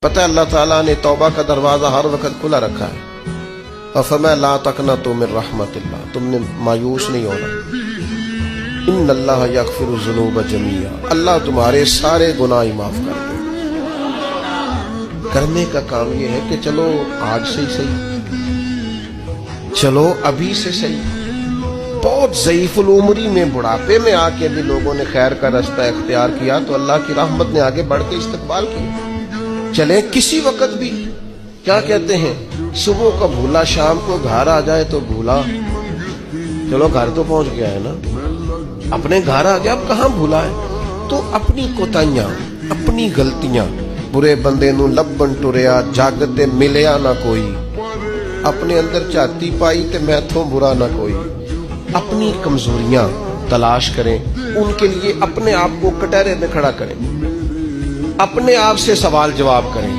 پتہ ہے اللہ تعالیٰ نے توبہ کا دروازہ ہر وقت کھلا رکھا ہے. فَمَا لَا تَقْنَطُوا مِن رَحْمَةِ اللَّهِ, تم نے مایوس نہیں ہونا. اِنَّ اللَّهَ يَغْفِرُ الذُّنُوبَ جَمِيعًا, اللہ تمہارے سارے گناہ معاف کر دے. کرنے کا کام یہ ہے کہ چلو آج سے ہی صحیح, چلو ابھی سے صحیح. بہت ضعیف العمری میں بڑھاپے میں آ کے بھی لوگوں نے خیر کا رستہ اختیار کیا تو اللہ کی رحمت نے آگے بڑھ کے استقبال کیا. چلیں کسی وقت بھی, کیا کہتے ہیں, صبح کا بھولا شام کو گھر آ جائے تو بھولا, چلو گھر تو پہنچ گیا ہے نا, اپنے گھر آ گیا, اب کہاں بھولا ہے. تو اپنی کوتاہیاں, اپنی غلطیاں, برے بندے نو لبن ٹریا جاگتے ملیا نہ کوئی, اپنے اندر چاتی پائی تے میتھوں برا نہ کوئی. اپنی کمزوریاں تلاش کریں, ان کے لیے اپنے آپ کو کٹہرے میں کھڑا کریں, اپنے آپ سے سوال جواب کریں.